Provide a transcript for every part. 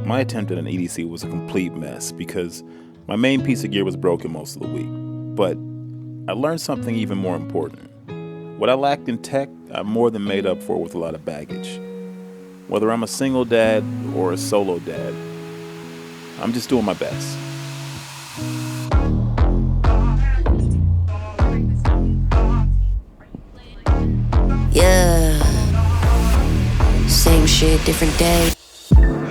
My attempt at an EDC was a complete mess because my main piece of gear was broken most of the week. But I learned something even more important. What I lacked in tech, I more than made up for with a lot of baggage. Whether I'm a single dad or a solo dad, I'm just doing my best. Yeah, same shit, different day.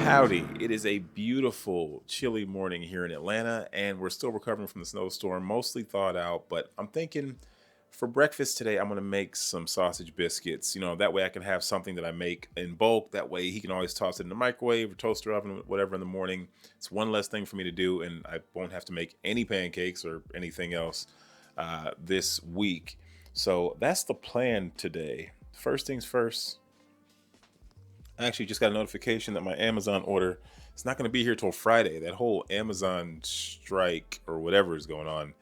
Howdy, it is a beautiful, chilly morning here in Atlanta, and we're still recovering from the snowstorm, mostly thawed out, but I'm thinking for breakfast today, I'm gonna make some sausage biscuits. That way I can have something that I make in bulk. That way he can always toss it in the microwave or toaster oven, whatever in the morning. It's one less thing for me to do, and I won't have to make any pancakes or anything else this week. So that's the plan today. First things first, I actually just got a notification that my Amazon order is not going to be here till Friday. That whole Amazon strike or whatever is going on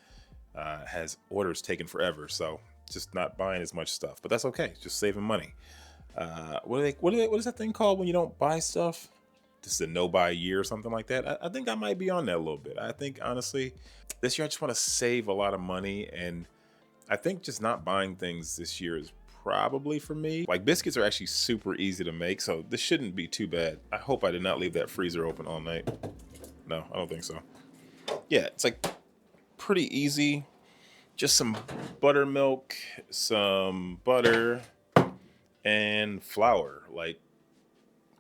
has orders taken forever. So just not buying as much stuff, but that's okay. Just saving money. What is that thing called when you don't buy stuff? Just a no buy year or something like that. I think I might be on that a little bit. I think honestly, this year I just want to save a lot of money, and I think just not buying things this year is probably for me. Like, biscuits are actually super easy to make, so this shouldn't be too bad. I hope I did not leave that freezer open all night. No, I don't think so. Yeah, it's like pretty easy. Just some buttermilk, some butter, and flour. Like,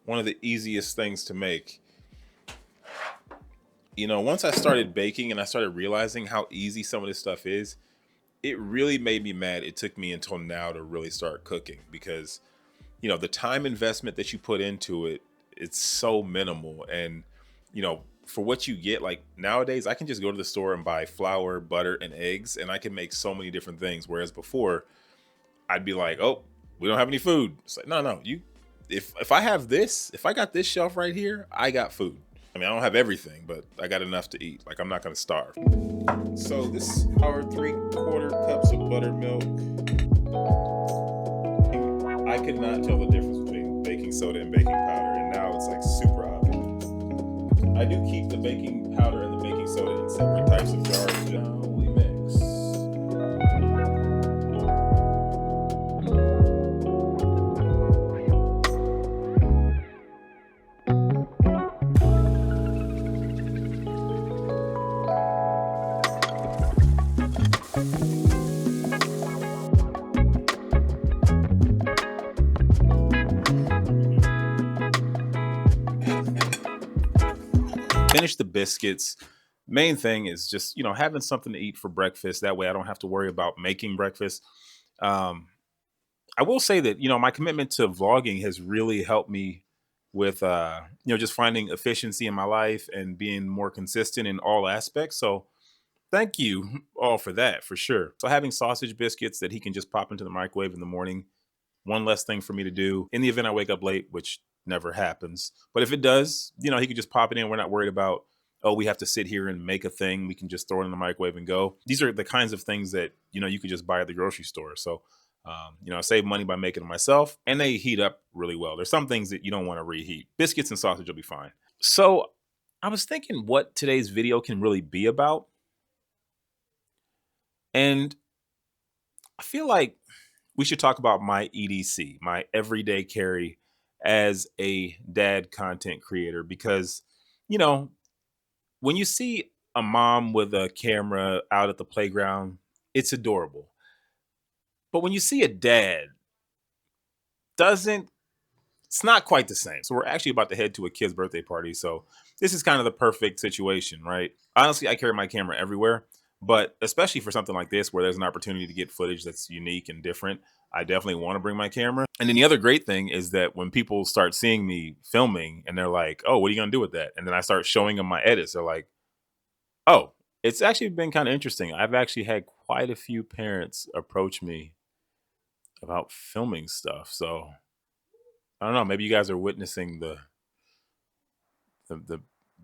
one of the easiest things to make. Once I started baking and I started realizing how easy some of this stuff is, it really made me mad. It took me until now to really start cooking because, the time investment that you put into it, it's so minimal. And, for what you get, like nowadays, I can just go to the store and buy flour, butter, and eggs, and I can make so many different things. Whereas before, I'd be like, oh, we don't have any food. It's like, no, if I have this, if I got this shelf right here, I got food. I mean, I don't have everything, but I got enough to eat. Like, I'm not going to starve. So this are 3/4 cups of buttermilk. I could not tell the difference between baking soda and baking powder, and now it's like super obvious. I do keep the baking powder and the baking soda in separate types of jars. Now we mix. Finish the biscuits. Main thing is just, having something to eat for breakfast. That way I don't have to worry about making breakfast. I will say that, my commitment to vlogging has really helped me with, just finding efficiency in my life and being more consistent in all aspects. So thank you all for that, for sure. So having sausage biscuits that he can just pop into the microwave in the morning, one less thing for me to do in the event I wake up late, which never happens. But if it does, he can just pop it in. We're not worried about, oh, we have to sit here and make a thing. We can just throw it in the microwave and go. These are the kinds of things that, you could just buy at the grocery store. So, I save money by making them myself, and they heat up really well. There's some things that you don't want to reheat. Biscuits and sausage will be fine. So I was thinking what today's video can really be about. And I feel like we should talk about my EDC, my everyday carry as a dad content creator, because, when you see a mom with a camera out at the playground, it's adorable. But when you see a dad, it's not quite the same. So we're actually about to head to a kid's birthday party. So this is kind of the perfect situation, right? Honestly, I carry my camera everywhere, but especially for something like this, where there's an opportunity to get footage that's unique and different, I definitely want to bring my camera. And then the other great thing is that when people start seeing me filming and they're like, oh, what are you going to do with that? And then I start showing them my edits. They're like, oh, it's actually been kind of interesting. I've actually had quite a few parents approach me about filming stuff. So I don't know, maybe you guys are witnessing the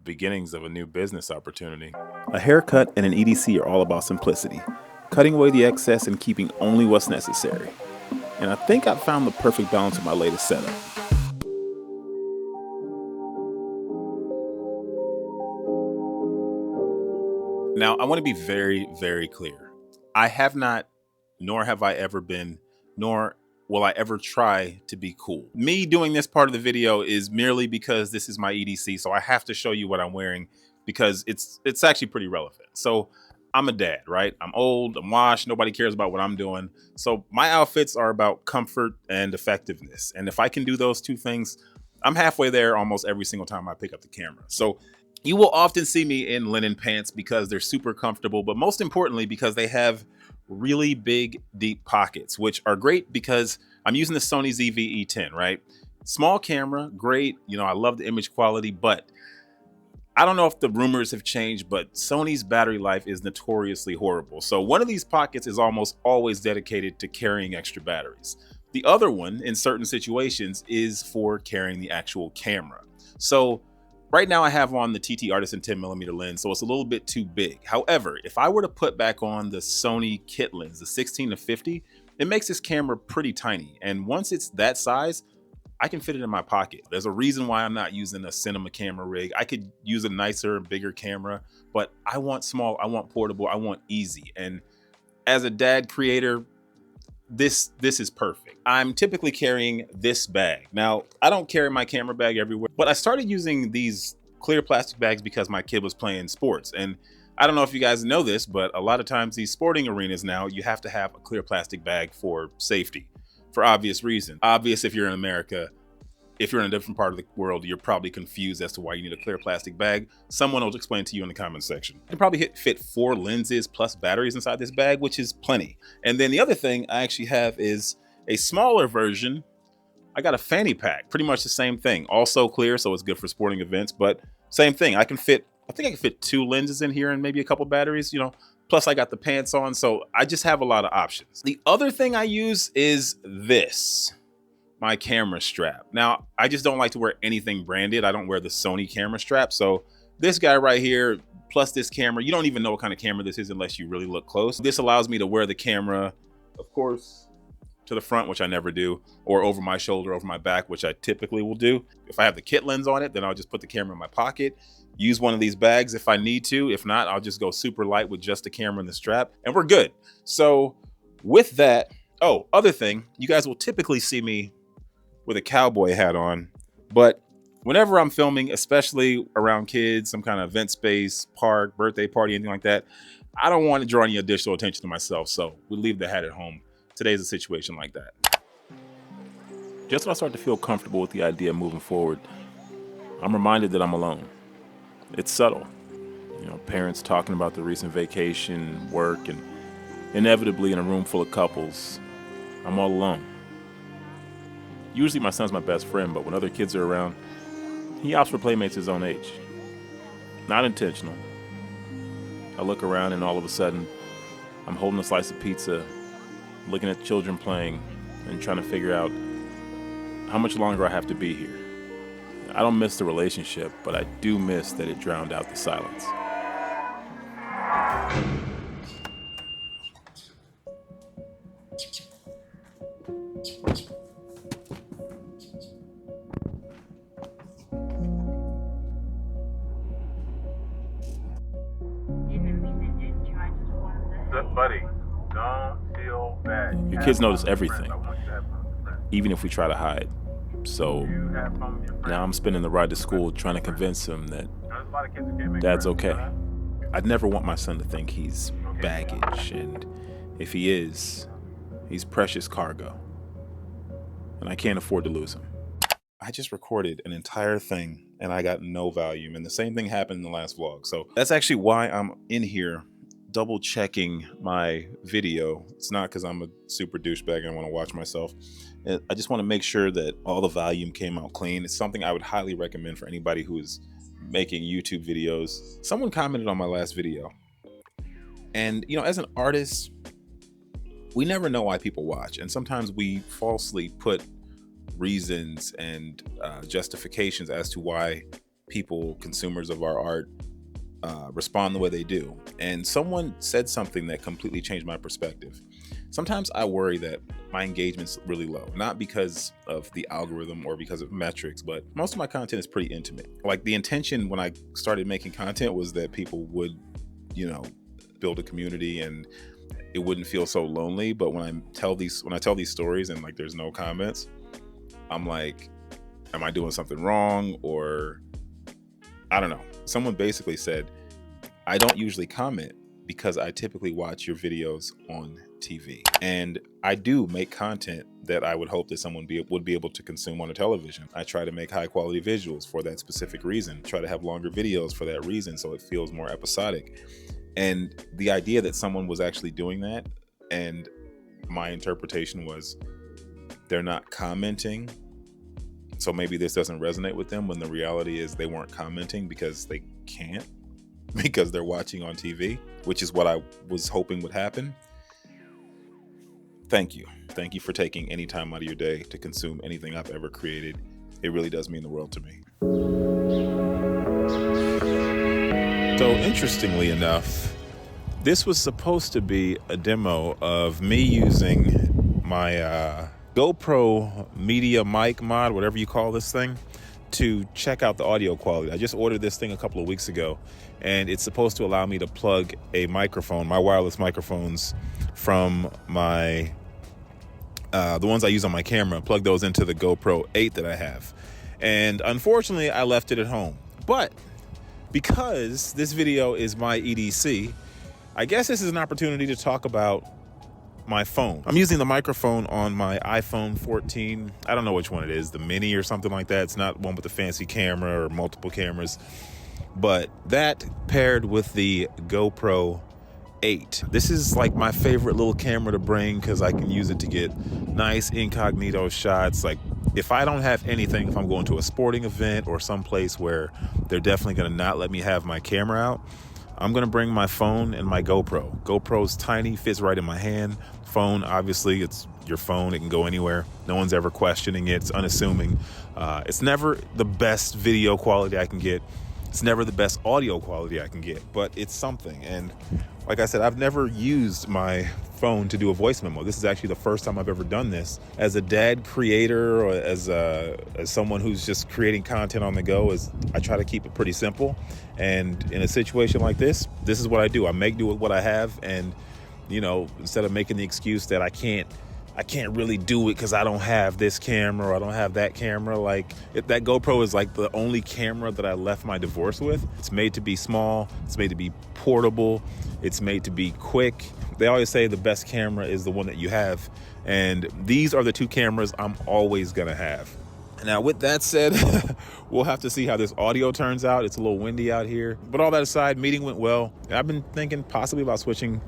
beginnings of a new business opportunity. A haircut and an EDC are all about simplicity, cutting away the excess and keeping only what's necessary. And I think I've found the perfect balance with my latest setup. Now, I want to be very, very clear. I have not, nor have I ever been, nor will I ever try to be cool. Me doing this part of the video is merely because this is my EDC, so I have to show you what I'm wearing because it's actually pretty relevant. So I'm a dad, right? I'm old, I'm washed, nobody cares about what I'm doing. So my outfits are about comfort and effectiveness. And if I can do those two things, I'm halfway there almost every single time I pick up the camera. So you will often see me in linen pants because they're super comfortable, but most importantly, because they have really big, deep pockets, which are great because I'm using the Sony ZV-E10, right? Small camera, great. You know, I love the image quality, but I don't know if the rumors have changed, but Sony's battery life is notoriously horrible. So one of these pockets is almost always dedicated to carrying extra batteries. The other one, in certain situations, is for carrying the actual camera. So right now I have on the TT Artisan 10mm lens, so it's a little bit too big. However, if I were to put back on the Sony kit lens, the 16-50, it makes this camera pretty tiny. And once it's that size, I can fit it in my pocket. There's a reason why I'm not using a cinema camera rig. I could use a nicer, bigger camera, but I want small, I want portable, I want easy. And as a dad creator, this is perfect. I'm typically carrying this bag. Now, I don't carry my camera bag everywhere, but I started using these clear plastic bags because my kid was playing sports. And I don't know if you guys know this, but a lot of times these sporting arenas now, you have to have a clear plastic bag for safety, for obvious reasons. Obvious if you're in America. If you're in a different part of the world, you're probably confused as to why you need a clear plastic bag. Someone will explain to you in the comment section. You can probably fit 4 lenses plus batteries inside this bag, which is plenty. And then the other thing I actually have is a smaller version. I got a fanny pack, pretty much the same thing. Also clear, so it's good for sporting events, but same thing. I think I can fit 2 lenses in here and maybe a couple batteries, you know, plus I got the pants on. So I just have a lot of options. The other thing I use is this. My camera strap. Now, I just don't like to wear anything branded. I don't wear the Sony camera strap. So this guy right here, plus this camera, you don't even know what kind of camera this is unless you really look close. This allows me to wear the camera, of course, to the front, which I never do, or over my shoulder, over my back, which I typically will do. If I have the kit lens on it, then I'll just put the camera in my pocket, use one of these bags if I need to. If not, I'll just go super light with just the camera and the strap, and we're good. So with that, oh, other thing, you guys will typically see me with a cowboy hat on, but whenever I'm filming, especially around kids, some kind of event space, park, birthday party, anything like that, I don't want to draw any additional attention to myself, so we leave the hat at home. Today's a situation like that. Just when I start to feel comfortable with the idea of moving forward, I'm reminded that I'm alone. It's subtle. You know, parents talking about the recent vacation, work, and inevitably in a room full of couples, I'm all alone. Usually my son's my best friend, but when other kids are around, he opts for playmates his own age. Not intentional. I look around and all of a sudden, I'm holding a slice of pizza, looking at children playing, and trying to figure out how much longer I have to be here. I don't miss the relationship, but I do miss that it drowned out the silence. Buddy, don't feel bad. Your kids notice everything, even if we try to hide. So now I'm spending the ride to school trying to convince him that Dad's okay. I'd never want my son to think he's baggage, and if he is, he's precious cargo. And I can't afford to lose him. I just recorded an entire thing and I got no volume, and the same thing happened in the last vlog. So that's actually why I'm in here double checking my video. It's not because I'm a super douchebag and I want to watch myself. I just want to make sure that all the volume came out clean. It's something I would highly recommend for anybody who is making YouTube videos. Someone commented on my last video, and you know, as an artist, we never know why people watch, and sometimes we falsely put reasons and justifications as to why people, consumers of our art, respond the way they do. And someone said something that completely changed my perspective. Sometimes I worry that my engagement's really low, not because of the algorithm or because of metrics, but most of my content is pretty intimate. Like, the intention when I started making content was that people would build a community and it wouldn't feel so lonely. But when I tell these stories and like there's no comments, I'm like, am I doing something wrong? Or I don't know. Someone basically said, I don't usually comment because I typically watch your videos on TV. And I do make content that I would hope that someone would be able to consume on a television. I try to make high quality visuals for that specific reason. Try to have longer videos for that reason so it feels more episodic. And the idea that someone was actually doing that, and my interpretation was they're not commenting, so maybe this doesn't resonate with them, when the reality is they weren't commenting because they can't, because they're watching on TV, which is what I was hoping would happen. Thank you. Thank you for taking any time out of your day to consume anything I've ever created. It really does mean the world to me. So interestingly enough, this was supposed to be a demo of me using my GoPro media mic mod, whatever you call this thing, to check out the audio quality. I just ordered this thing a couple of weeks ago, and it's supposed to allow me to plug a microphone, my wireless microphones from my the ones I use on my camera, plug those into the GoPro 8 that I have. And unfortunately, I left it at home. But because this video is my EDC, I guess this is an opportunity to talk about my phone. I'm using the microphone on my iPhone 14. I don't know which one it is, the mini or something like that. It's not one with the fancy camera or multiple cameras, but that paired with the GoPro 8. This is like my favorite little camera to bring because I can use it to get nice incognito shots. Like if I don't have anything, if I'm going to a sporting event or someplace where they're definitely going to not let me have my camera out, I'm going to bring my phone and my GoPro. GoPro's tiny, fits right in my hand. Phone, obviously, it's your phone. It can go anywhere. No one's ever questioning it. It's unassuming. It's never the best video quality I can get. It's never the best audio quality I can get, but it's something. And like I said, I've never used my phone to do a voice memo. This is actually the first time I've ever done this. As a dad creator, or as someone who's just creating content on the go, I try to keep it pretty simple. And in a situation like this is what I do. I make do with what I have, and instead of making the excuse that I can't really do it because I don't have this camera or I don't have that camera. Like that GoPro is like the only camera that I left my divorce with. It's made to be small. It's made to be portable. It's made to be quick. They always say the best camera is the one that you have. And these are the two cameras I'm always gonna have. Now, with that said, we'll have to see how this audio turns out. It's a little windy out here. But all that aside, meeting went well. I've been thinking possibly about switching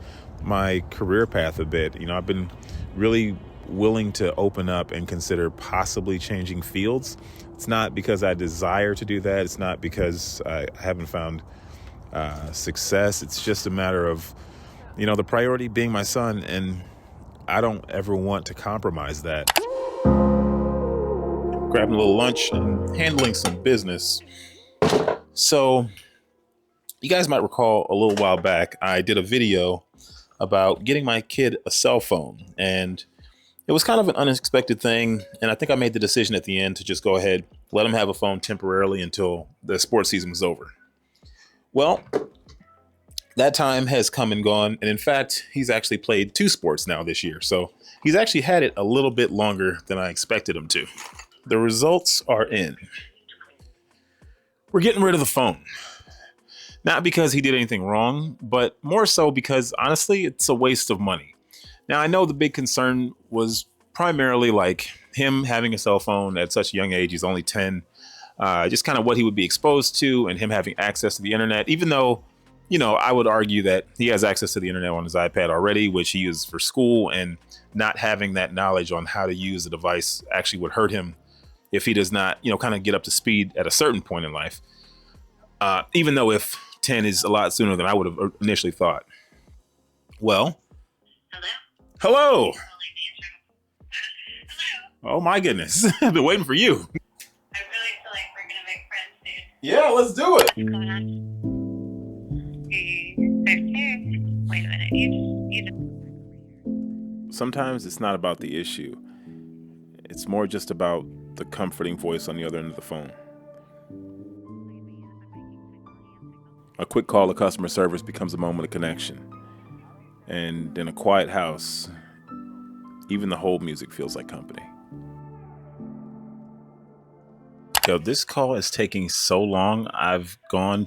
my career path a bit. I've been really willing to open up and consider possibly changing fields. It's not because I desire to do that. It's not because I haven't found success. It's just a matter of, the priority being my son, and I don't ever want to compromise that. Grabbing a little lunch and handling some business. So you guys might recall a little while back, I did a video about getting my kid a cell phone, and it was kind of an unexpected thing. And I think I made the decision at the end to just go ahead, let him have a phone temporarily until the sports season was over. Well, that time has come and gone. And in fact, he's actually played 2 sports now this year. So he's actually had it a little bit longer than I expected him to. The results are in. We're getting rid of the phone. Not because he did anything wrong, but more so because honestly, it's a waste of money. Now, I know the big concern was primarily like him having a cell phone at such a young age. He's only 10. Just kind of what he would be exposed to, and him having access to the internet, even though, I would argue that he has access to the internet on his iPad already, which he uses for school, and not having that knowledge on how to use the device actually would hurt him if he does not, kind of get up to speed at a certain point in life. Even though if 10 is a lot sooner than I would have initially thought. Well, hello. Oh my goodness. I've been waiting for you. I really feel like we're gonna make friends soon. Yeah, let's do it. What's going on? There's two. Wait a minute. You just... Sometimes it's not about the issue. It's more just about the comforting voice on the other end of the phone. A quick call to customer service becomes a moment of connection. And in a quiet house, even the hold music feels like company. Yo, this call is taking so long. I've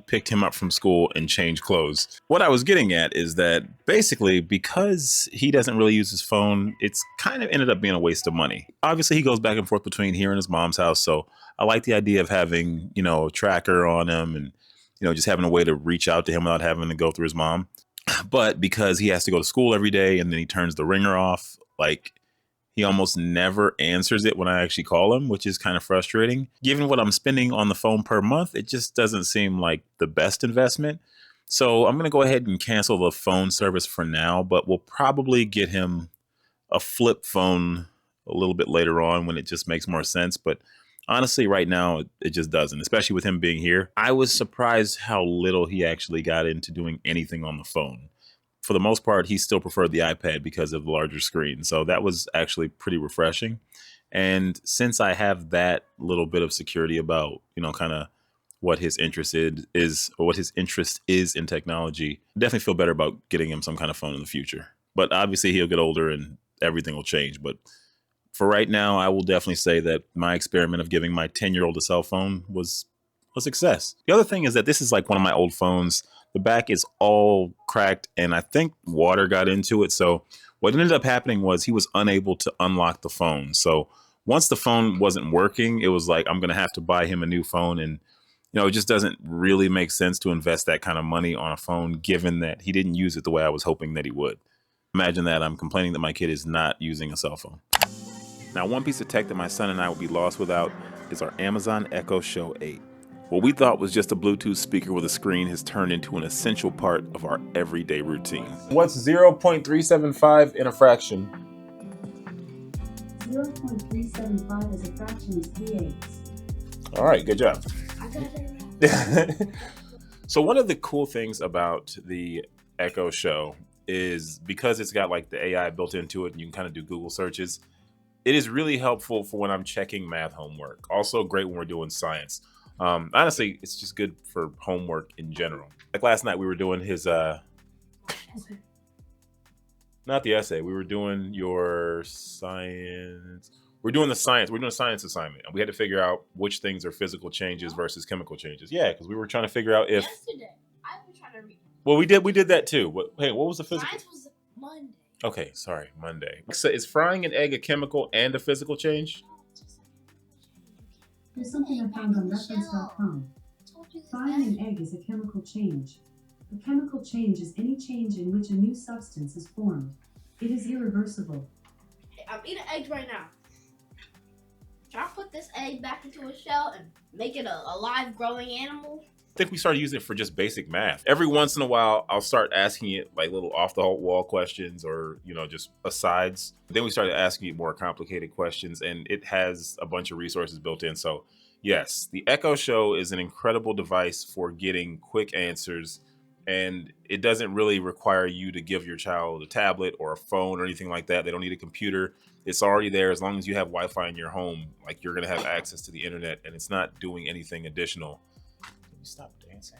picked him up from school, and changed clothes. What I was getting at is that basically, because he doesn't really use his phone, it's kind of ended up being a waste of money. Obviously, he goes back and forth between here and his mom's house. So I like the idea of having, a tracker on him and, just having a way to reach out to him without having to go through his mom. But because he has to go to school every day and then he turns the ringer off, like, he almost never answers it when I actually call him, which is kind of frustrating. Given what I'm spending on the phone per month, it just doesn't seem like the best investment. So I'm going to go ahead and cancel the phone service for now, but we'll probably get him a flip phone a little bit later on when it just makes more sense. But honestly, right now, it just doesn't, especially with him being here. I was surprised how little he actually got into doing anything on the phone. For the most part, he still preferred the iPad because of the larger screen. So that was actually pretty refreshing. And since I have that little bit of security about, kind of what his interest is or what his interest is in technology, I definitely feel better about getting him some kind of phone in the future. But obviously he'll get older and everything will change. But for right now, I will definitely say that my experiment of giving my 10-year-old a cell phone was a success. The other thing is that this is like one of my old phones. The back is all cracked and I think water got into it. So what ended up happening was he was unable to unlock the phone. So once the phone wasn't working, it was like, I'm going to have to buy him a new phone. And, it just doesn't really make sense to invest that kind of money on a phone, given that he didn't use it the way I was hoping that he would. Imagine that I'm complaining that my kid is not using a cell phone. Now, one piece of tech that my son and I would be lost without is our Amazon Echo Show 8. What we thought was just a Bluetooth speaker with a screen has turned into an essential part of our everyday routine. What's 0.375 in a fraction? 0.375 as a fraction is 3/8. All right, good job. I got it right. So one of the cool things about the Echo Show is because it's got like the AI built into it and you can kind of do Google searches, it is really helpful for when I'm checking math homework. Also great when we're doing science. Honestly, it's just good for homework in general. Like last night we were doing his, not the essay, we were doing your science. We're doing a science assignment. And we had to figure out which things are physical changes versus chemical changes. Yeah, because we were trying to figure out if. Yesterday, I was trying to read. Well, we did that too. What was the physical? Science was Monday. Okay, sorry, Monday. So is frying an egg a chemical and a physical change? There's something I found on reference.com. Frying an egg is a chemical change. A chemical change is any change in which a new substance is formed. It is irreversible. Hey, I'm eating eggs right now. Should I put this egg back into a shell and make it a live growing animal? I think we started using it for just basic math. Every once in a while, I'll start asking it like little off the wall questions or, just asides. Then we started asking it more complicated questions and it has a bunch of resources built in. So yes, the Echo Show is an incredible device for getting quick answers. And it doesn't really require you to give your child a tablet or a phone or anything like that. They don't need a computer. It's already there. As long as you have Wi-Fi in your home, like you're going to have access to the internet and it's not doing anything additional. Stop dancing.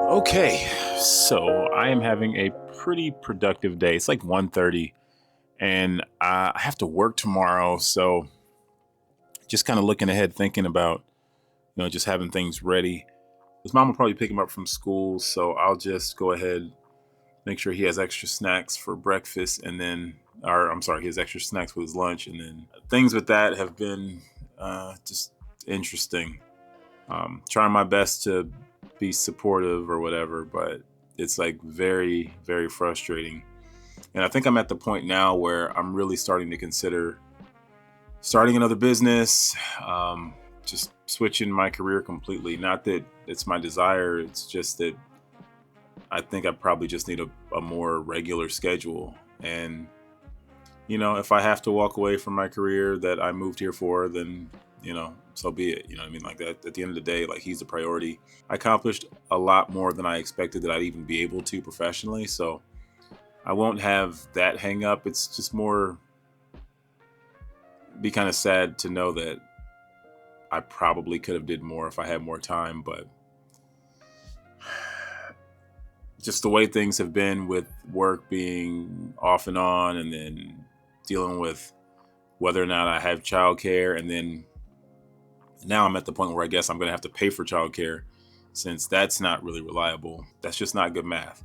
Okay, so I am having a pretty productive day. It's like 1:30 and I have to work tomorrow. So just kind of looking ahead, thinking about, just having things ready. His mom will probably pick him up from school. So I'll just go ahead, make sure he has extra snacks for breakfast and then, he has extra snacks with his lunch. And then things with that have been just interesting. Trying my best to be supportive or whatever, but it's like very, very frustrating. And I think I'm at the point now where I'm really starting to consider starting another business, just switching my career completely. Not that it's my desire, it's just that I think I probably just need a more regular schedule. And, if I have to walk away from my career that I moved here for, then so be it. Like that at the end of the day, like he's the priority. I accomplished a lot more than I expected that I'd even be able to professionally. So I won't have that hang up. It's just more be kind of sad to know that I probably could have did more if I had more time, but just the way things have been with work being off and on, and then dealing with whether or not I have childcare, and then now I'm at the point where I guess I'm going to have to pay for childcare, since that's not really reliable. That's just not good math.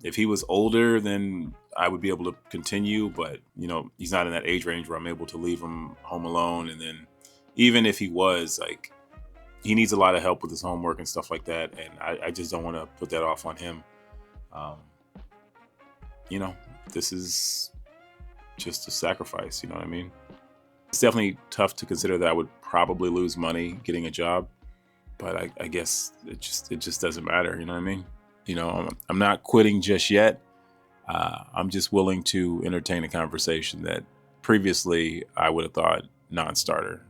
If he was older, then I would be able to continue, but you know, he's not in that age range where I'm able to leave him home alone. And then even if he was, like, he needs a lot of help with his homework and stuff like that, and I just don't want to put that off on him. You know, this is just a sacrifice, you know what I mean? It's definitely tough to consider that I would probably lose money getting a job, but I guess it just doesn't matter, you know what I mean? You know, I'm not quitting just yet. I'm just willing to entertain a conversation that previously I would have thought non-starter.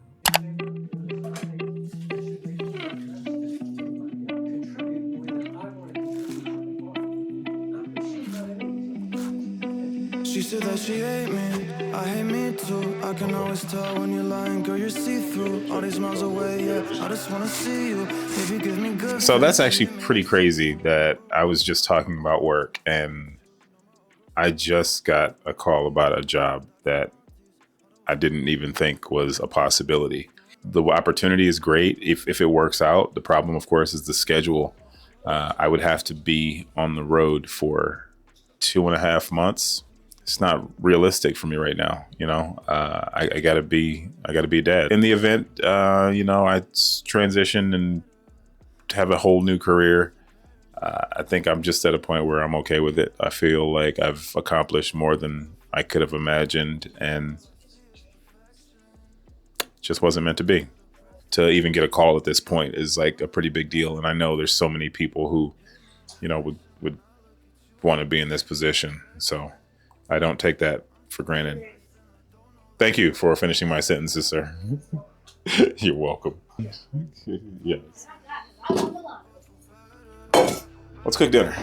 She said that she hate me, I hate me too. I can always tell when you're lying, girl, you're see-through. All these miles away, yeah, I just wanna see you. Maybe give me good. So that's actually pretty crazy that I was just talking about work and I just got a call about a job that I didn't even think was a possibility. The opportunity is great if it works out. The problem, of course, is the schedule. I would have to be on the road for 2.5 months. It's not realistic for me right now. You know, I gotta be a dad. In the event, you know, I transition and have a whole new career, I think I'm just at a point where I'm okay with it. I feel like I've accomplished more than I could have imagined, and it just wasn't meant to be. To even get a call at this point is like a pretty big deal. And I know there's so many people who, you know, would want to be in this position. So I don't take that for granted. Thank you for finishing my sentences, sir. You're welcome. Yes. Let's cook dinner.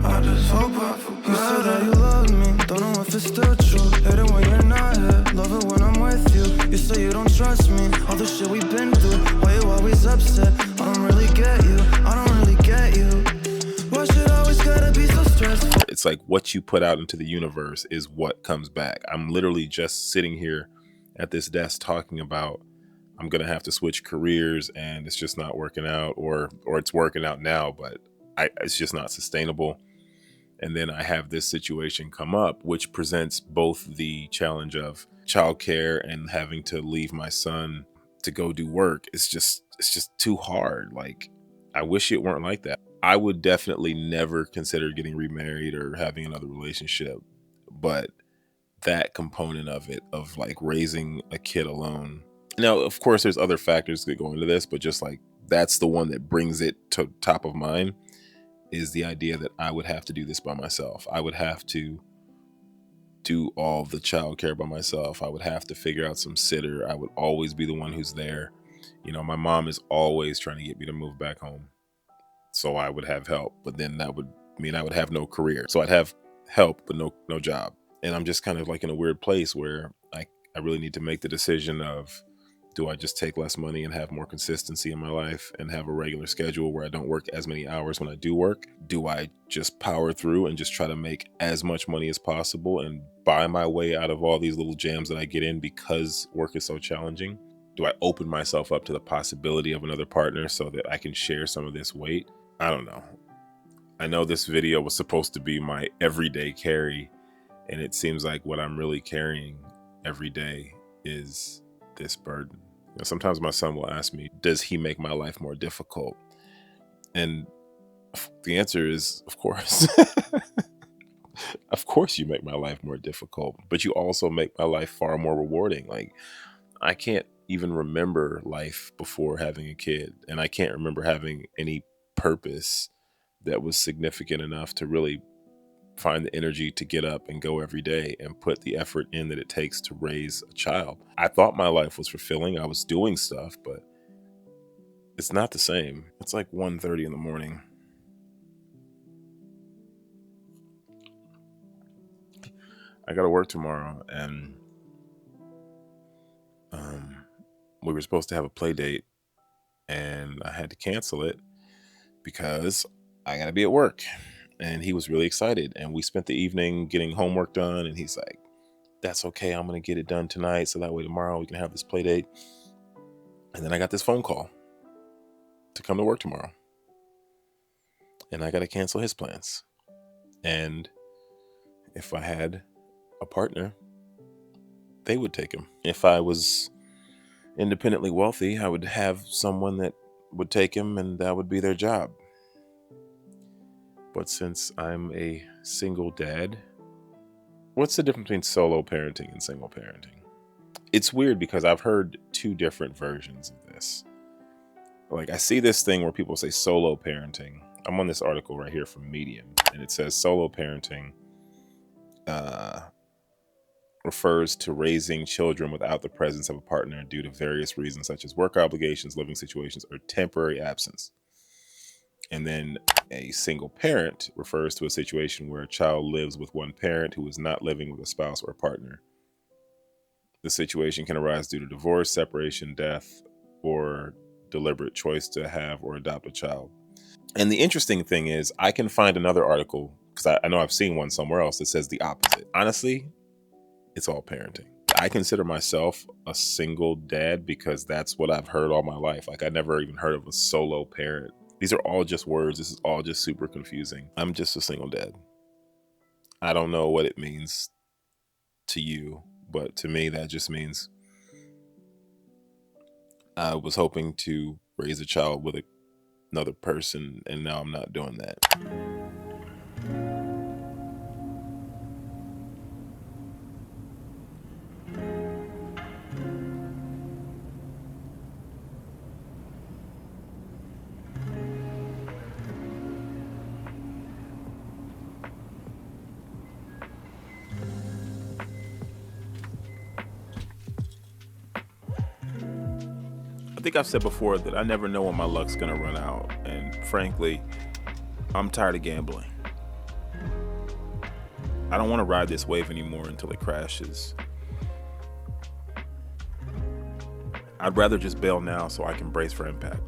I just hope I forget. You said that you love me, don't know if it's still true. Hate it when you're not here, love it when I'm with you. You say you don't trust me, all the shit we've been through. Why you always upset? I don't really get you, I don't really get you. Why should I always gotta be so stressful? It's like what you put out into the universe is what comes back. I'm literally just sitting here at this desk talking about I'm gonna have to switch careers and it's just not working out, or it's working out now, but it's just not sustainable. And then I have this situation come up, which presents both the challenge of childcare and having to leave my son to go do work. It's just too hard. Like, I wish it weren't like that. I would definitely never consider getting remarried or having another relationship, but that component of it, of like raising a kid alone. Now, of course, there's other factors that go into this, but just like that's the one that brings it to top of mind, is the idea that I would have to do this by myself. I would have to do all the childcare by myself. I would have to figure out some sitter. I would always be the one who's there. You know, my mom is always trying to get me to move back home, so I would have help, but then that would mean I would have no career. So I'd have help, but no job. And I'm just kind of like in a weird place where I really need to make the decision of, do I just take less money and have more consistency in my life and have a regular schedule where I don't work as many hours when I do work? Do I just power through and just try to make as much money as possible and buy my way out of all these little jams that I get in because work is so challenging? Do I open myself up to the possibility of another partner so that I can share some of this weight? I don't know. I know this video was supposed to be my everyday carry, and it seems like what I'm really carrying every day is this burden. You know, sometimes my son will ask me, does he make my life more difficult? And the answer is, of course. Of course you make my life more difficult, but you also make my life far more rewarding. Like, I can't even remember life before having a kid, and I can't remember having any purpose that was significant enough to really find the energy to get up and go every day and put the effort in that it takes to raise a child. I thought my life was fulfilling. I was doing stuff, but it's not the same. It's like 1:30 in the morning. I got to work tomorrow, and we were supposed to have a play date, and I had to cancel it because I got to be at work. And he was really excited. And we spent the evening getting homework done. And he's like, that's okay. I'm going to get it done tonight. So that way tomorrow we can have this play date. And then I got this phone call to come to work tomorrow. And I got to cancel his plans. And if I had a partner, they would take him. If I was independently wealthy, I would have someone that would take him, and that would be their job. But since I'm a single dad, what's the difference between solo parenting and single parenting? It's weird because I've heard two different versions of this. Like, I see this thing where people say solo parenting. I'm on this article right here from Medium, and it says solo parenting refers to raising children without the presence of a partner due to various reasons such as work obligations, living situations, or temporary absence. And then a single parent refers to a situation where a child lives with one parent who is not living with a spouse or partner. The situation can arise due to divorce, separation, death, or deliberate choice to have or adopt a child. And the interesting thing is, I can find another article, because I know I've seen one somewhere else that says the opposite. Honestly, it's all parenting. I consider myself a single dad because that's what I've heard all my life. Like, I never even heard of a solo parent. These are all just words. This is all just super confusing. I'm just a single dad. I don't know what it means to you, but to me, that just means I was hoping to raise a child with another person, and now I'm not doing that. I think I've said before that I never know when my luck's gonna run out, and frankly, I'm tired of gambling. I don't want to ride this wave anymore until it crashes. I'd rather just bail now so I can brace for impact.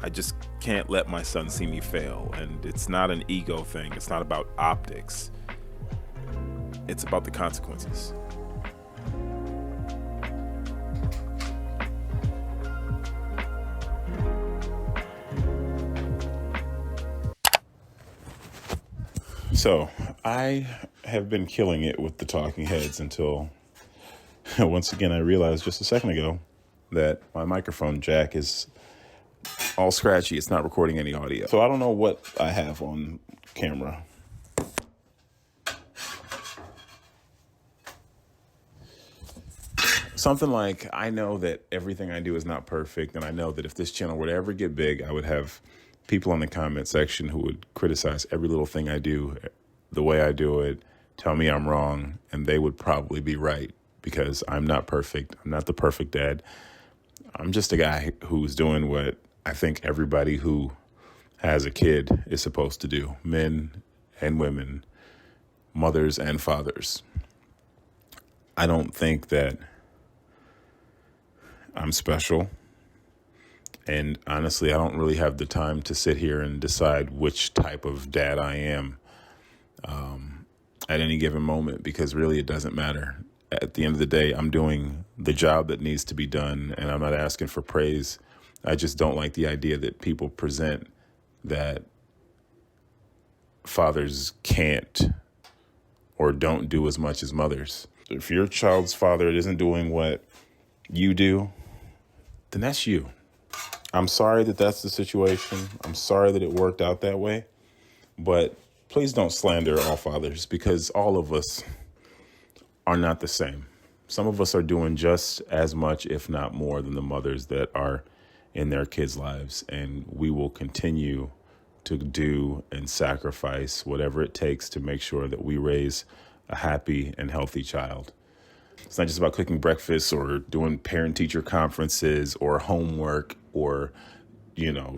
I just can't let my son see me fail, and it's not an ego thing. It's not about optics. It's about the consequences. So I have been killing it with the talking heads until once again I realized just a second ago that my microphone jack is all scratchy. It's not recording any audio. So I don't know what I have on camera. Something like, I know that everything I do is not perfect, and I know that if this channel were to ever get big, I would have people in the comment section who would criticize every little thing I do, the way I do it, tell me I'm wrong, and they would probably be right because I'm not perfect. I'm not the perfect dad. I'm just a guy who's doing what I think everybody who has a kid is supposed to do. Men and women, mothers and fathers. I don't think that I'm special. And honestly, I don't really have the time to sit here and decide which type of dad I am at any given moment, because really it doesn't matter. At the end of the day, I'm doing the job that needs to be done, and I'm not asking for praise. I just don't like the idea that people present that fathers can't or don't do as much as mothers. If your child's father isn't doing what you do, then that's you. I'm sorry that that's the situation. I'm sorry that it worked out that way. But please don't slander all fathers, because all of us are not the same. Some of us are doing just as much, if not more, than the mothers that are in their kids' lives. And we will continue to do and sacrifice whatever it takes to make sure that we raise a happy and healthy child. It's not just about cooking breakfast or doing parent-teacher conferences or homework or,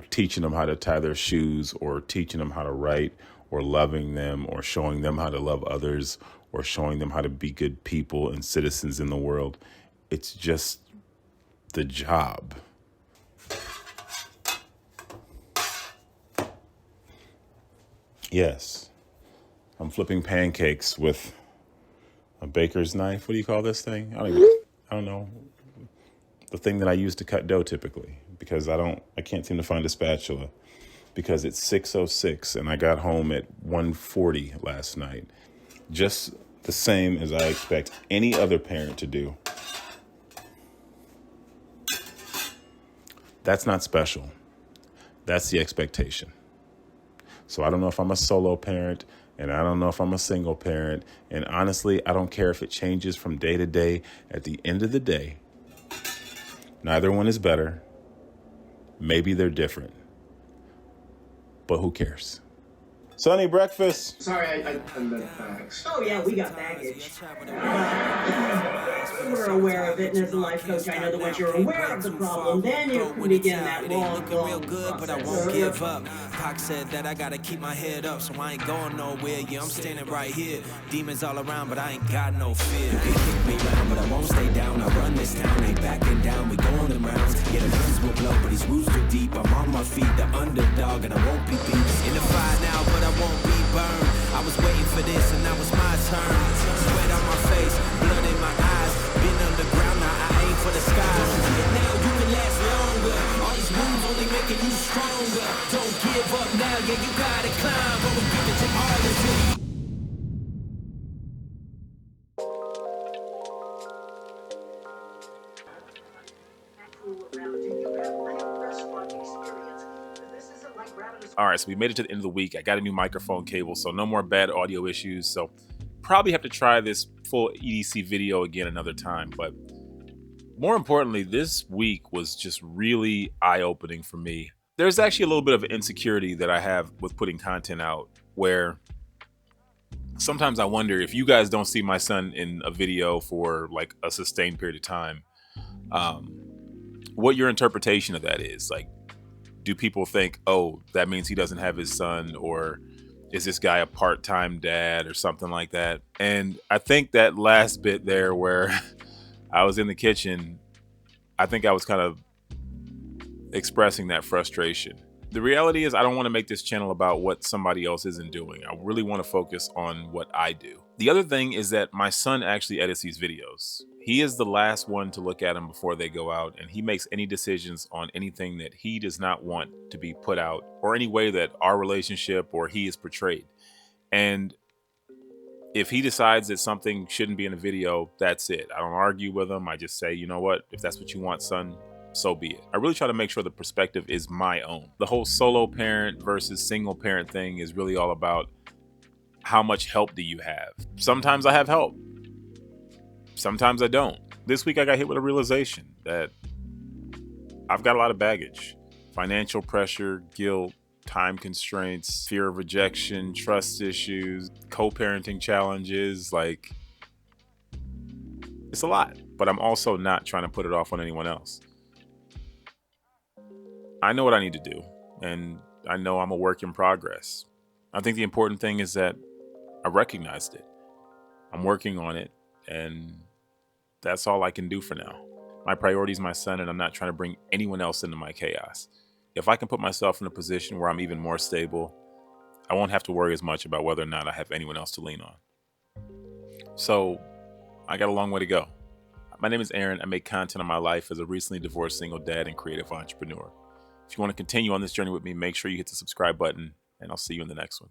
teaching them how to tie their shoes or teaching them how to write or loving them or showing them how to love others or showing them how to be good people and citizens in the world. It's just the job. Yes, I'm flipping pancakes with a baker's knife. What do you call this thing? I don't know. The thing that I use to cut dough typically, because I can't seem to find a spatula, because it's 6:06 and I got home at 1:40 last night. Just the same as I expect any other parent to do. That's not special. That's the expectation. So I don't know if I'm a solo parent, and I don't know if I'm a single parent. And honestly, I don't care if it changes from day to day. At the end of the day, neither one is better. Maybe they're different. But who cares? Sonny, breakfast. Sorry, I meant bags. Oh yeah, we got baggage. We're aware of it, and as a life coach, I know that once you're aware of the problem, then you can begin that long good, but I won't give up. Pac said that I gotta keep my head up, so I ain't going nowhere. Yeah, I'm standing right here. Demons all around, but I ain't got no fear. They kick me round, but I won't stay down. I run this town, ain't backing down. We going them rounds. Yeah, the guns will blow, but these roots too deep. I'm on my feet, the underdog, and I won't be beat. In the fire now, but I won't be burned. I was waiting for this, and now it's my turn. Sweat on my face, blood in my eyes. Been underground, now I aim for the skies. Now you can last longer. All these moves only making you stronger. Don't give up now, yeah, you gotta climb. But we give it to all the city. All right, so we made it to the end of the week. I got a new microphone cable, so no more bad audio issues. So probably have to try this full EDC video again another time. But more importantly, this week was just really eye-opening for me. There's actually a little bit of insecurity that I have with putting content out, where sometimes I wonder if you guys don't see my son in a video for like a sustained period of time, what your interpretation of that is. Like, do people think, oh, that means he doesn't have his son, or is this guy a part-time dad or something like that? And I think that last bit there where I was in the kitchen, I think I was kind of expressing that frustration. The reality is I don't want to make this channel about what somebody else isn't doing. I really want to focus on what I do. The other thing is that my son actually edits these videos. He is the last one to look at them before they go out, and he makes any decisions on anything that he does not want to be put out, or any way that our relationship or he is portrayed. And if he decides that something shouldn't be in a video, that's it. I don't argue with him. I just say, you know what, if that's what you want, son, so be it. I really try to make sure the perspective is my own. The whole solo parent versus single parent thing is really all about how much help do you have? Sometimes I have help. Sometimes I don't. This week I got hit with a realization that I've got a lot of baggage. Financial pressure, guilt, time constraints, fear of rejection, trust issues, co-parenting challenges. Like, it's a lot, but I'm also not trying to put it off on anyone else. I know what I need to do, and I know I'm a work in progress. I think the important thing is that I recognized it. I'm working on it, and that's all I can do for now. My priority is my son, and I'm not trying to bring anyone else into my chaos. If I can put myself in a position where I'm even more stable, I won't have to worry as much about whether or not I have anyone else to lean on. So I got a long way to go. My name is Aaron. I make content on my life as a recently divorced single dad and creative entrepreneur. If you want to continue on this journey with me, make sure you hit the subscribe button, and I'll see you in the next one.